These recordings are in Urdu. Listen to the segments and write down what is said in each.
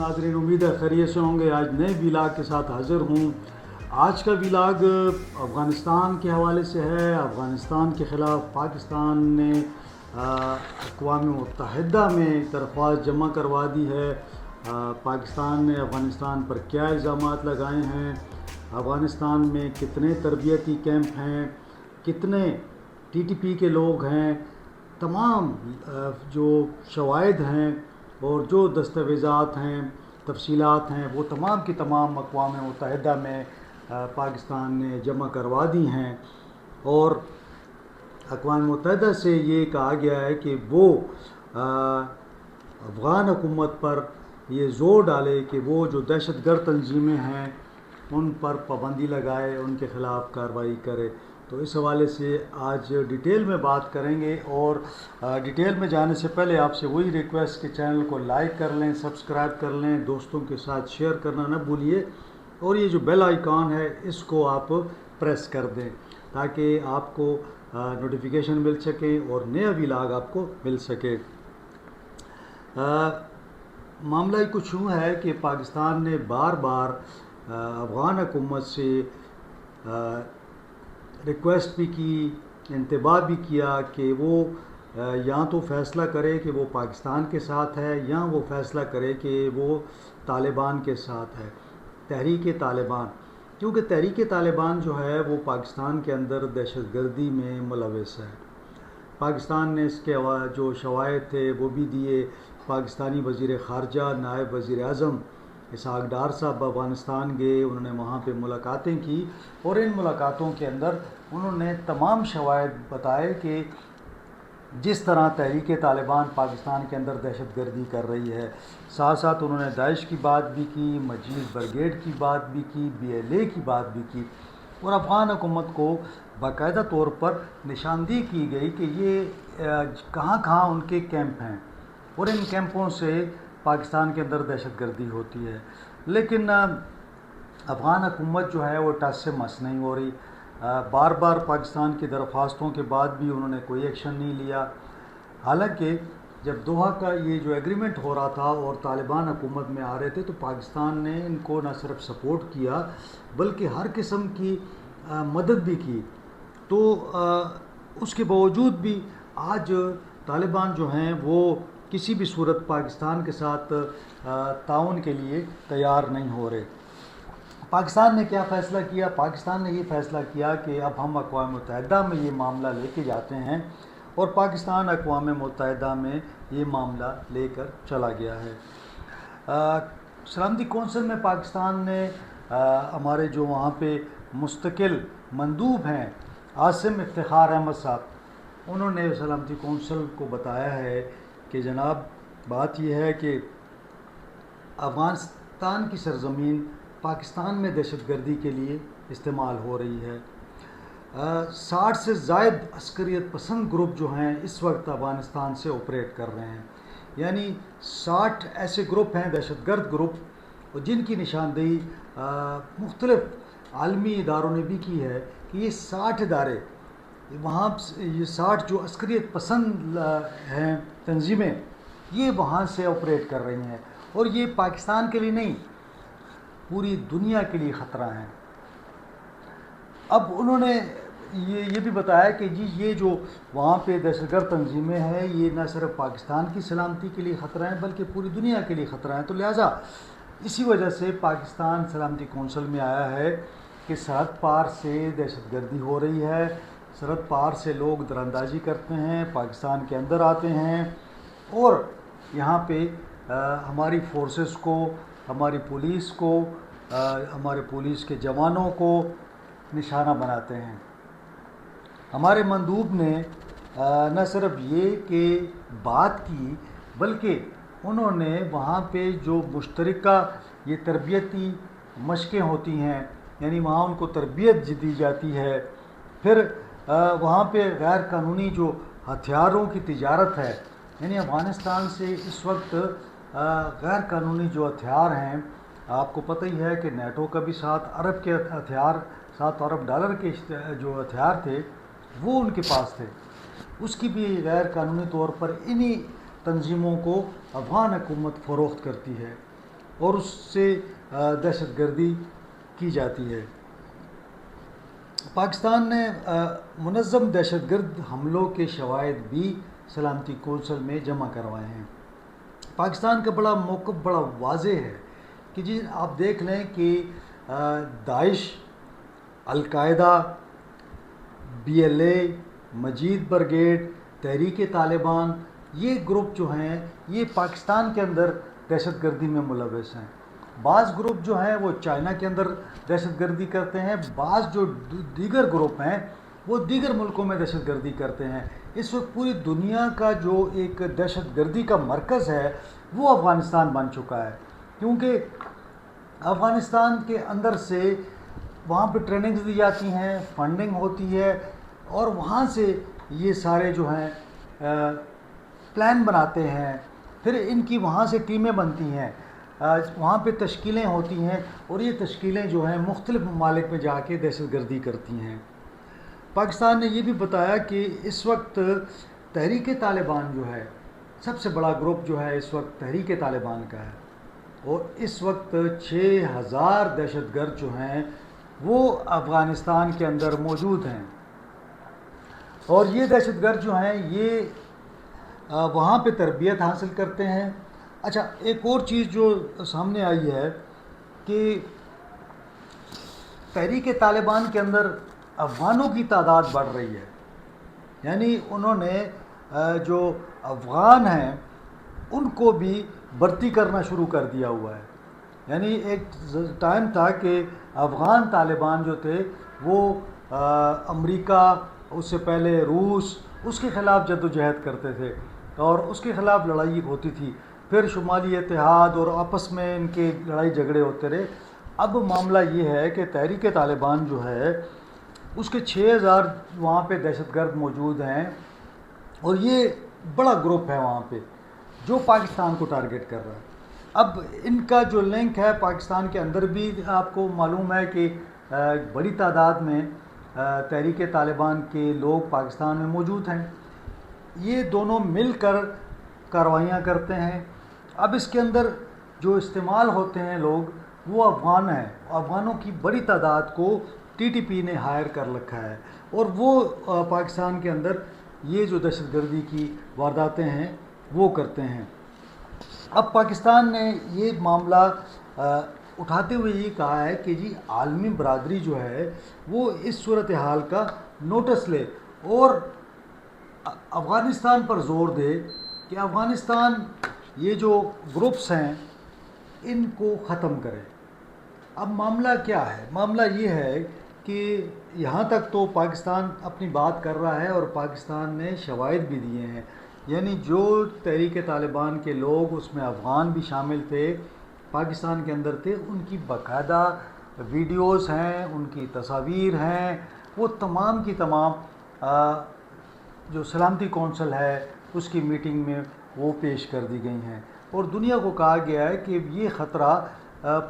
ناظرین امید ہے خیریت سے ہوں گے. آج نئے ویلاگ کے ساتھ حاضر ہوں. آج کا ویلاگ افغانستان کے حوالے سے ہے. افغانستان کے خلاف پاکستان نے اقوام متحدہ میں درخواست جمع کروا دی ہے. پاکستان نے افغانستان پر کیا الزامات لگائے ہیں, افغانستان میں کتنے تربیتی کیمپ ہیں, کتنے ٹی ٹی پی کے لوگ ہیں, تمام جو شواہد ہیں اور جو دستاویزات ہیں, تفصیلات ہیں, وہ تمام کی تمام اقوام متحدہ میں پاکستان نے جمع کروا دی ہیں. اور اقوام متحدہ سے یہ کہا گیا ہے کہ وہ افغان حکومت پر یہ زور ڈالے کہ وہ جو دہشت گرد تنظیمیں ہیں ان پر پابندی لگائے, ان کے خلاف کارروائی کرے. تو اس حوالے سے آج ڈیٹیل میں بات کریں گے. اور ڈیٹیل میں جانے سے پہلے آپ سے وہی ریکویسٹ کہ چینل کو لائک کر لیں, سبسکرائب کر لیں, دوستوں کے ساتھ شیئر کرنا نہ بھولیے, اور یہ جو بیل آئیکن ہے اس کو آپ پریس کر دیں تاکہ آپ کو نوٹیفیکیشن مل سکے اور نیا ویلاگ آپ کو مل سکے. معاملہ کچھ یوں ہے کہ پاکستان نے بار بار افغان حکومت سے ریکویسٹ بھی کی, انتباہ بھی کیا کہ وہ یا تو فیصلہ کرے کہ وہ پاکستان کے ساتھ ہے یا وہ فیصلہ کرے کہ وہ طالبان کے ساتھ ہے, تحریک طالبان. کیونکہ تحریک طالبان جو ہے وہ پاکستان کے اندر دہشت گردی میں ملوث ہے. پاکستان نے اس کے جو شواہد تھے وہ بھی دیے. پاکستانی وزیر خارجہ, نائب وزیر اعظم اسحاق ڈار صاحب افغانستان گئے, انہوں نے وہاں پہ ملاقاتیں کی اور ان ملاقاتوں کے اندر انہوں نے تمام شواہد بتائے کہ جس طرح تحریک طالبان پاکستان کے اندر دہشت گردی کر رہی ہے, ساتھ ساتھ انہوں نے داعش کی بات بھی کی, مجید بریگیڈ کی بات بھی کی, BLA کی بات بھی کی, اور افغان حکومت کو باقاعدہ طور پر نشاندہی کی گئی کہ یہ کہاں کہاں ان کے کیمپ ہیں اور ان کیمپوں سے پاکستان کے اندر دہشت گردی ہوتی ہے. لیکن افغان حکومت جو ہے وہ ٹس سے مس نہیں ہو رہی. بار بار پاکستان کی درخواستوں کے بعد بھی انہوں نے کوئی ایکشن نہیں لیا. حالانکہ جب دوحہ کا یہ جو ایگریمنٹ ہو رہا تھا اور طالبان حکومت میں آ رہے تھے تو پاکستان نے ان کو نہ صرف سپورٹ کیا بلکہ ہر قسم کی مدد بھی کی. تو اس کے باوجود بھی آج طالبان جو ہیں وہ کسی بھی صورت پاکستان کے ساتھ تعاون کے لیے تیار نہیں ہو رہے. پاکستان نے کیا فیصلہ کیا؟ پاکستان نے یہ فیصلہ کیا کہ اب ہم اقوام متحدہ میں یہ معاملہ لے کے جاتے ہیں, اور پاکستان اقوام متحدہ میں یہ معاملہ لے کر چلا گیا ہے. سلامتی کونسل میں پاکستان نے ہمارے جو وہاں پہ مستقل مندوب ہیں عاصم افتخار احمد صاحب, انہوں نے سلامتی کونسل کو بتایا ہے کہ جناب بات یہ ہے کہ افغانستان کی سرزمین پاکستان میں دہشت گردی کے لیے استعمال ہو رہی ہے. 60 سے زائد عسکریت پسند گروپ جو ہیں اس وقت افغانستان سے آپریٹ کر رہے ہیں. یعنی 60 ایسے گروپ ہیں, دہشت گرد گروپ, اور جن کی نشاندہی مختلف عالمی اداروں نے بھی کی ہے کہ یہ 60 ادارے وہاں, یہ 60 جو عسکریت پسند ہیں تنظیمیں, یہ وہاں سے آپریٹ کر رہی ہیں, اور یہ پاکستان کے لیے نہیں پوری دنیا کے لیے خطرہ ہیں. اب انہوں نے یہ بھی بتایا کہ جی یہ جو وہاں پہ دہشت گرد تنظیمیں ہیں یہ نہ صرف پاکستان کی سلامتی کے لیے خطرہ ہیں بلکہ پوری دنیا کے لیے خطرہ ہیں. تو لہٰذا اسی وجہ سے پاکستان سلامتی کونسل میں آیا ہے کہ سرحد پار سے دہشت گردی ہو رہی ہے, سرحد پار سے لوگ دراندازی کرتے ہیں, پاکستان کے اندر آتے ہیں اور یہاں پہ ہماری فورسز کو, ہماری پولیس کو, ہمارے پولیس کے جوانوں کو نشانہ بناتے ہیں. ہمارے مندوب نے نہ صرف یہ کہ بات کی بلکہ انہوں نے وہاں پہ جو مشترکہ یہ تربیتی مشقیں ہوتی ہیں, یعنی وہاں ان کو تربیت دی جاتی ہے. پھر وہاں پہ غیر قانونی جو ہتھیاروں کی تجارت ہے, یعنی افغانستان سے اس وقت غیر قانونی جو ہتھیار ہیں, آپ کو پتہ ہی ہے کہ نیٹو کا بھی 7 ارب کے ہتھیار, $7 ارب کے جو ہتھیار تھے وہ ان کے پاس تھے, اس کی بھی غیر قانونی طور پر انہی تنظیموں کو افغان حکومت فروخت کرتی ہے. اور اس سے دہشت گردی کی جاتی ہے۔ پاکستان نے منظم دہشت گرد حملوں کے شواہد بھی سلامتی کونسل میں جمع کروائے ہیں۔ پاکستان کا بڑا موقف بڑا واضح ہے کہ جی آپ دیکھ لیں کہ داعش، القاعدہ، BLA، مجید برگیڈ، تحریک طالبان، یہ گروپ جو ہیں یہ پاکستان کے اندر دہشت گردی میں ملوث ہیں۔ بعض گروپ جو ہیں وہ چائنا کے اندر دہشت گردی کرتے ہیں، بعض جو دیگر گروپ ہیں وہ دیگر ملکوں میں دہشت گردی کرتے ہیں۔ اس وقت پوری دنیا کا جو ایک دہشت گردی کا مرکز ہے وہ افغانستان بن چکا ہے، کیونکہ افغانستان کے اندر سے وہاں پہ ٹریننگز دی جاتی ہیں، فنڈنگ ہوتی ہے، اور وہاں سے یہ سارے جو ہیں پلان بناتے ہیں، پھر ان کی وہاں سے ٹیمیں بنتی ہیں، وہاں پہ تشکیلیں ہوتی ہیں، اور یہ تشکیلیں جو ہیں مختلف ممالک میں جا کے دہشت گردی کرتی ہیں۔ پاکستان نے یہ بھی بتایا کہ اس وقت تحریک طالبان جو ہے سب سے بڑا گروپ جو ہے اس وقت تحریک طالبان کا ہے، اور اس وقت 6000 دہشت گرد جو ہیں وہ افغانستان کے اندر موجود ہیں، اور یہ دہشت گرد جو ہیں یہ وہاں پہ تربیت حاصل کرتے ہیں۔ اچھا، ایک اور چیز جو سامنے آئی ہے کہ تحریک طالبان کے اندر افغانوں کی تعداد بڑھ رہی ہے، یعنی انہوں نے جو افغان ہیں ان کو بھی بھرتی کرنا شروع کر دیا ہوا ہے۔ یعنی ایک ٹائم تھا کہ افغان طالبان جو تھے وہ امریکہ، اس سے پہلے روس، اس کے خلاف جد و جہد کرتے تھے اور اس کے خلاف لڑائی ہوتی تھی، پھر شمالی اتحاد اور آپس میں ان کے لڑائی جھگڑے ہوتے رہے۔ اب معاملہ یہ ہے کہ تحریک طالبان جو ہے اس کے 6000 وہاں پہ دہشت گرد موجود ہیں، اور یہ بڑا گروپ ہے وہاں پہ جو پاکستان کو ٹارگٹ کر رہا ہے۔ اب ان کا جو لنک ہے پاکستان کے اندر بھی آپ کو معلوم ہے کہ بڑی تعداد میں تحریک طالبان کے لوگ پاکستان میں موجود ہیں، یہ دونوں مل کر کارروائیاں کرتے ہیں۔ اب اس کے اندر جو استعمال ہوتے ہیں لوگ وہ افغان ہیں، افغانوں کی بڑی تعداد کو TTP نے ہائر کر رکھا ہے، اور وہ پاکستان کے اندر یہ جو دہشت گردی کی وارداتیں ہیں وہ کرتے ہیں۔ اب پاکستان نے یہ معاملہ اٹھاتے ہوئے یہ کہا ہے کہ جی عالمی برادری جو ہے وہ اس صورتحال کا نوٹس لے اور افغانستان پر زور دے کہ افغانستان یہ جو گروپس ہیں ان کو ختم کرے۔ اب معاملہ کیا ہے؟ معاملہ یہ ہے کہ یہاں تک تو پاکستان اپنی بات کر رہا ہے، اور پاکستان نے شواہد بھی دیے ہیں، یعنی جو تحریک طالبان کے لوگ اس میں افغان بھی شامل تھے، پاکستان کے اندر تھے، ان کی باقاعدہ ویڈیوز ہیں، ان کی تصاویر ہیں، وہ تمام کی تمام جو سلامتی کونسل ہے اس کی میٹنگ میں وہ پیش کر دی گئی ہیں، اور دنیا کو کہا گیا ہے کہ یہ خطرہ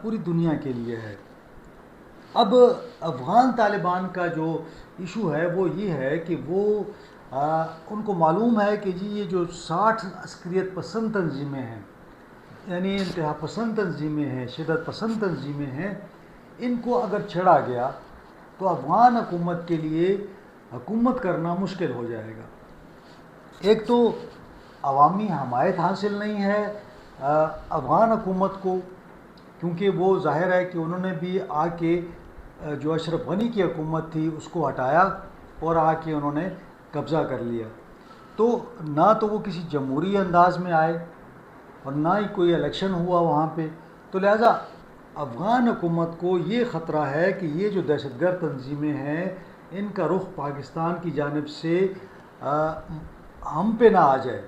پوری دنیا کے لیے ہے۔ اب افغان طالبان کا جو ایشو ہے وہ یہ ہے کہ وہ ان کو معلوم ہے کہ جی یہ جو 60 عسکریت پسند تنظیمیں ہیں، یعنی انتہا پسند تنظیمیں ہیں، شدت پسند تنظیمیں ہیں، ان کو اگر چھڑا گیا تو افغان حکومت کے لیے حکومت کرنا مشکل ہو جائے گا۔ ایک تو عوامی حمایت حاصل نہیں ہے افغان حکومت کو، کیونکہ وہ ظاہر ہے کہ انہوں نے بھی آ کے جو اشرف غنی کی حکومت تھی اس کو ہٹایا اور آ کے انہوں نے قبضہ کر لیا، تو نہ تو وہ کسی جمہوری انداز میں آئے اور نہ ہی کوئی الیکشن ہوا وہاں پہ، تو لہٰذا افغان حکومت کو یہ خطرہ ہے کہ یہ جو دہشت گرد تنظیمیں ہیں ان کا رخ پاکستان کی جانب سے ہم پہ نہ آ جائے،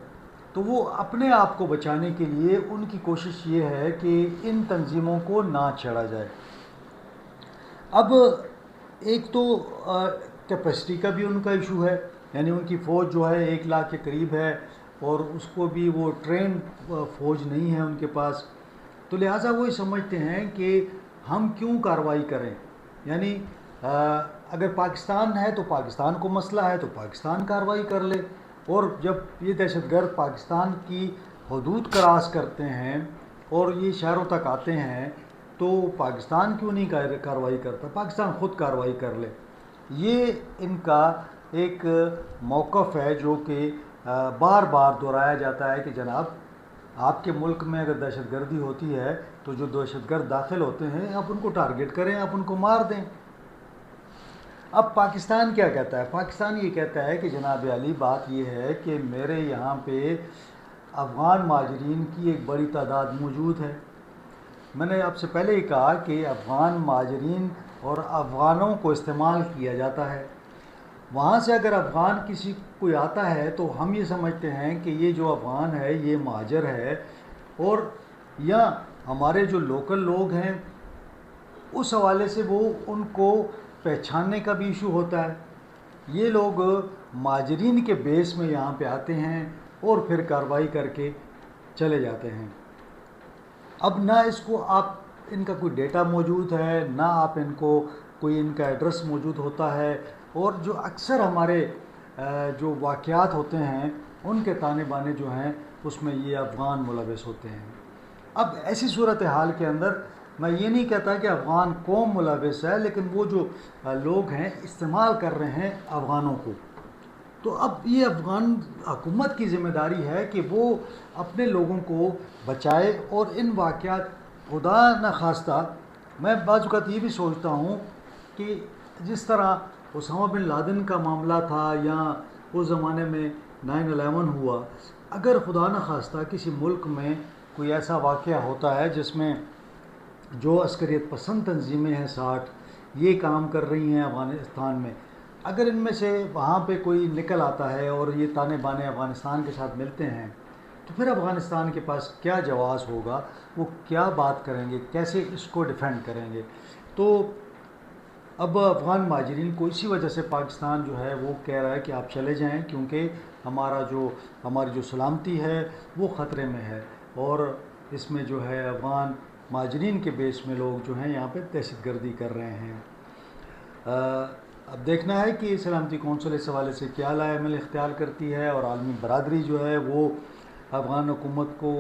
تو وہ اپنے آپ کو بچانے کے لیے ان کی کوشش یہ ہے کہ ان تنظیموں کو نہ چھیڑا جائے۔ اب ایک تو کیپیسٹی کا بھی ان کا ایشو ہے، یعنی ان کی فوج جو ہے 1 لاکھ کے قریب ہے، اور اس کو بھی وہ ٹرین فوج نہیں ہے ان کے پاس، تو لہٰذا وہ یہ سمجھتے ہیں کہ ہم کیوں کارروائی کریں، یعنی اگر پاکستان ہے تو پاکستان کو مسئلہ ہے تو پاکستان کارروائی کر لے، اور جب یہ دہشت گرد پاکستان کی حدود کراس کرتے ہیں اور یہ شہروں تک آتے ہیں تو پاکستان کیوں نہیں کارروائی کرتا؟ پاکستان خود کارروائی کر لے۔ یہ ان کا ایک موقف ہے جو کہ بار بار دہرایا جاتا ہے کہ جناب آپ کے ملک میں اگر دہشت گردی ہوتی ہے تو جو دہشت گرد داخل ہوتے ہیں آپ ان کو ٹارگٹ کریں، آپ ان کو مار دیں۔ اب پاکستان کیا کہتا ہے؟ پاکستان یہ کہتا ہے کہ جناب علی بات یہ ہے کہ میرے یہاں پہ افغان مہاجرین کی ایک بڑی تعداد موجود ہے۔ میں نے آپ سے پہلے ہی کہا کہ افغان مہاجرین اور افغانوں کو استعمال کیا جاتا ہے۔ وہاں سے اگر افغان کسی کوئی آتا ہے تو ہم یہ سمجھتے ہیں کہ یہ جو افغان ہے یہ مہاجر ہے، اور یا ہمارے جو لوکل لوگ ہیں اس حوالے سے وہ ان کو پہچاننے کا بھی ایشو ہوتا ہے۔ یہ لوگ مہاجرین کے بیس میں یہاں پہ آتے ہیں اور پھر کارروائی کر کے چلے جاتے ہیں۔ اب نہ اس کو آپ ان کا کوئی ڈیٹا موجود ہے، نہ آپ ان کو کوئی ان کا ایڈریس موجود ہوتا ہے، اور جو اکثر ہمارے جو واقعات ہوتے ہیں ان کے تانے بانے جو ہیں اس میں یہ افغان ملوث ہوتے ہیں۔ اب ایسی صورتحال کے اندر میں یہ نہیں کہتا کہ افغان قوم ملوث ہے، لیکن وہ جو لوگ ہیں استعمال کر رہے ہیں افغانوں کو، تو اب یہ افغان حکومت کی ذمہ داری ہے کہ وہ اپنے لوگوں کو بچائے، اور ان واقعات خدا نخواستہ میں بعض اوقات یہ بھی سوچتا ہوں کہ جس طرح اسامہ بن لادن کا معاملہ تھا یا اس زمانے میں 9/11 ہوا، اگر خدا نخواستہ کسی ملک میں کوئی ایسا واقعہ ہوتا ہے جس میں جو عسکریت پسند تنظیمیں ہیں 60 یہ کام کر رہی ہیں افغانستان میں، اگر ان میں سے وہاں پہ کوئی نکل آتا ہے اور یہ تانے بانے افغانستان کے ساتھ ملتے ہیں، تو پھر افغانستان کے پاس کیا جواز ہوگا؟ وہ کیا بات کریں گے؟ کیسے اس کو ڈیفینڈ کریں گے؟ تو اب افغان مہاجرین کو اسی وجہ سے پاکستان جو ہے وہ کہہ رہا ہے کہ آپ چلے جائیں، کیونکہ ہماری جو سلامتی ہے وہ خطرے میں ہے، اور اس میں جو ہے افغان مہاجرین کے بیس میں لوگ جو ہیں یہاں پہ دہشت گردی کر رہے ہیں۔ اب دیکھنا ہے کہ سلامتی کونسل اس حوالے سے کیا لائے عمل اختیار کرتی ہے، اور عالمی برادری جو ہے وہ افغان حکومت کو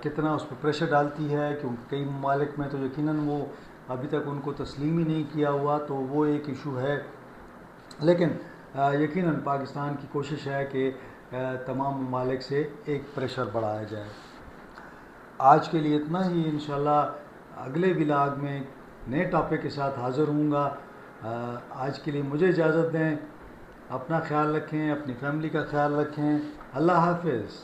کتنا اس پہ پریشر ڈالتی ہے، کیونکہ کئی ممالک میں تو یقیناً وہ ابھی تک ان کو تسلیم ہی نہیں کیا ہوا، تو وہ ایک ایشو ہے۔ لیکن یقیناً پاکستان کی کوشش ہے کہ تمام ممالک سے ایک پریشر بڑھایا جائے۔ آج کے لیے اتنا ہی، انشاءاللہ اگلے ولاگ میں نئے ٹاپک کے ساتھ حاضر ہوں گا۔ آج کے لیے مجھے اجازت دیں، اپنا خیال رکھیں، اپنی فیملی کا خیال رکھیں۔ اللہ حافظ۔